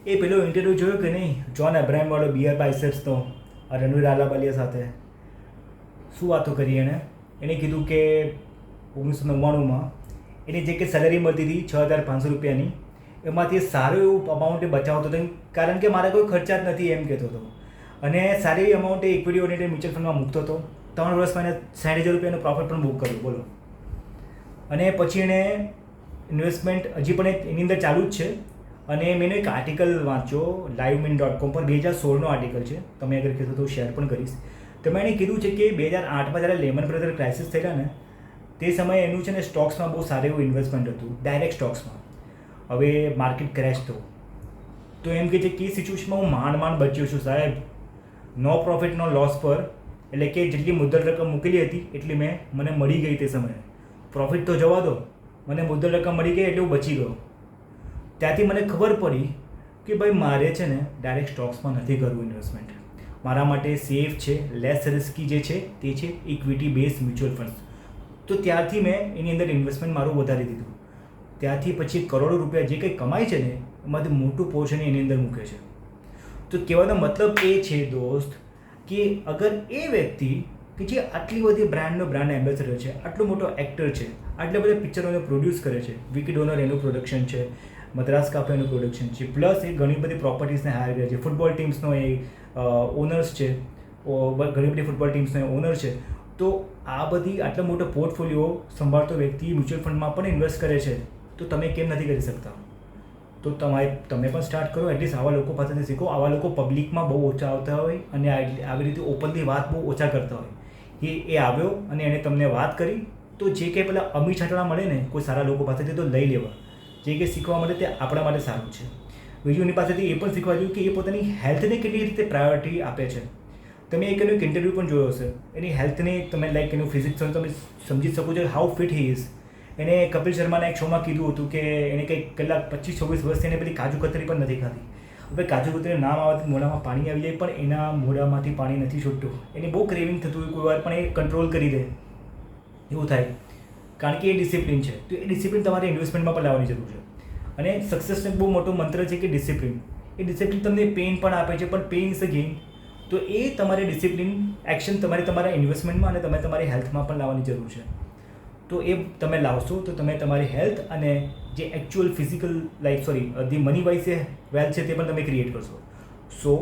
એ પેલો ઇન્ટરવ્યૂ જોયો કે નહીં, જોન અબ્રાહમવાળો બિયર બાઇસેપ્સનો રણવીર આલાબાલિયા સાથે? શું વાતો કરી એણે કીધું કે 1999માં એની જે કે સેલરી મળતી હતી 6,500 રૂપિયાની, એમાંથી સારું એવું અમાઉન્ટ બચાવતો હતો, કારણ કે મારા કોઈ ખર્ચા જ નથી એમ કહેતો હતો. અને સારી એવી અમાઉન્ટ ઇક્વિટી ઓરિએન્ટેડ મ્યુચ્યુઅલ ફંડમાં મૂકતો હતો. 3 વર્ષમાં એને 60,000 રૂપિયાનો પ્રોફિટ પણ બુક કર્યો, બોલો. અને પછી એણે ઇન્વેસ્ટમેન્ટ હજી પણ એની અંદર ચાલુ જ છે. અને મેં એક આર્ટિકલ વાંચ્યો livemin.com પર, 2016નો આર્ટિકલ છે, તમે અગર કહેશો તો શેર પણ કરીશ. તો મેં એને કીધું છે કે 2008માં જ્યારે લેમન બ્રધર ક્રાઇસિસ થયેલા ને, તે સમયે એનું છે ને સ્ટોક્સમાં બહુ સારું એવું ઇન્વેસ્ટમેન્ટ હતું, ડાયરેક્ટ સ્ટોક્સમાં. હવે માર્કેટ ક્રેશ થયું તો એમ કે છે કે સિચ્યુએશનમાં હું માંડ બચ્યો છું સાહેબ, નો પ્રોફિટ નો લોસ પર. એટલે કે જેટલી મુદ્દલ રકમ મૂકેલી હતી એટલી મને મળી ગઈ તે સમયે. પ્રોફિટ તો જવા દો, મને મુદ્દલ રકમ મળી ગઈ એટલે હું બચી ગયો. ત્યાંથી મને ખબર પડી કે ભાઈ મારે છે ને ડાયરેક્ટ સ્ટોક્સમાં નથી કરવું ઇન્વેસ્ટમેન્ટ. મારા માટે સેફ છે, લેસ રિસ્કી જે છે તે છે ઇક્વિટી બેઝ મ્યુચ્યુઅલ ફંડ્સ. તો ત્યારથી મેં એની અંદર ઇન્વેસ્ટમેન્ટ મારું વધારી દીધું. ત્યાંથી પછી કરોડો રૂપિયા જે કંઈ કમાય છે ને એમાંથી મોટું પોર્શન એની અંદર મૂકે છે. તો કહેવાનો મતલબ એ છે દોસ્ત કે અગર એ વ્યક્તિ કે જે આટલી બધી બ્રાન્ડ એમ્બેસેડર છે, આટલો મોટો એક્ટર છે, આટલા બધા પિક્ચરોને પ્રોડ્યુસ કરે છે, વિકી ડોનર એનું પ્રોડક્શન છે, મદ્રાસ કાફે એનું પ્રોડક્શન છે, પ્લસ એ ઘણી બધી પ્રોપર્ટીઝને હાયર કરે છે, ફૂટબોલ ટીમ્સનો એ ઓનર્સ છે, ઘણી બધી ફૂટબોલ ટીમ્સનો એ ઓનર છે. તો આ બધી આટલો મોટો પોર્ટફોલિયો સંભાળતો વ્યક્તિ મ્યુચ્યુઅલ ફંડમાં પણ ઇન્વેસ્ટ કરે છે, તો તમે કેમ નથી કરી શકતા? તો તમે પણ સ્ટાર્ટ કરો. એટલીસ્ટ આવા લોકો પાસેથી શીખો. આવા લોકો પબ્લિકમાં બહુ ઓછા આવતા હોય અને આવી રીતે ઓપનલી વાત બહુ ઓછા કરતા હોય. એ આવ્યો અને એણે તમને વાત કરી, તો જે કંઈ પેલા અમી છાંટણા મળે ને કોઈ સારા લોકો પાસેથી તો લઈ લેવા. જે કંઈ શીખવા મળે તે આપણા માટે સારું છે. બીજું એની પાસેથી એ પણ શીખવા જોઈએ કે એ પોતાની હેલ્થને કેટલી રીતે પ્રાયોરિટી આપે છે. તમે એક ઇન્ટરવ્યૂ પણ જોયો હશે, એની હેલ્થને તમે લાઈક એનું ફિઝિક્સ તમે સમજી શકો છો હાઉ ફિટ હી ઇઝ. એને કપિલ શર્માના એક શોમાં કીધું હતું કે એને કંઈક કેટલાક 25-26 વર્ષથી એને પેલી કાજુ કતરી પણ નથી ખાધી. હવે કાજુ કતરીનું નામ આવવાથી મોઢામાં પાણી આવી જાય, પણ એના મોઢામાંથી પાણી નથી છૂટતું. એને બહુ ક્રેવિંગ થતું હોય કોઈ વાર, પણ એ કંટ્રોલ કરી દે એવું થાય, કારણ કે એ ડિસિપ્લિન છે. તો એ ડિસિપ્લિન તમારે ઇન્વેસ્ટમેન્ટમાં પણ લાવવાની જરૂર છે. અને સક્સેસનો બહુ મોટો મંત્ર છે કે ડિસિપ્લિન. એ ડિસિપ્લિન તમને પેઇન પણ આપે છે, પણ પેઇન ઇઝ અ ગેઇન. તો એ તમારે ડિસિપ્લિન એક્શન તમારા ઇન્વેસ્ટમેન્ટમાં અને તમારી હેલ્થમાં પણ લાવવાની જરૂર છે. તો એ તમે લાવશો તો તમે તમારી હેલ્થ અને જે actual physical the money wise એ વેલ્થ છે તે પણ તમે ક્રિએટ કરશો. So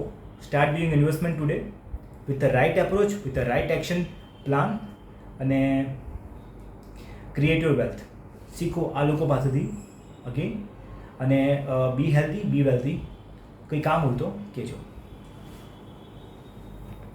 start doing investment today with the right approach, with the right action plan, અને ક્રિએટ યોર વેલ્થ. શીખો આ લોકો પાસેથી અગેન. અને બી હેલ્ધી, બી વેલ્ધી. કંઈ કામ હોય તો કહેજો.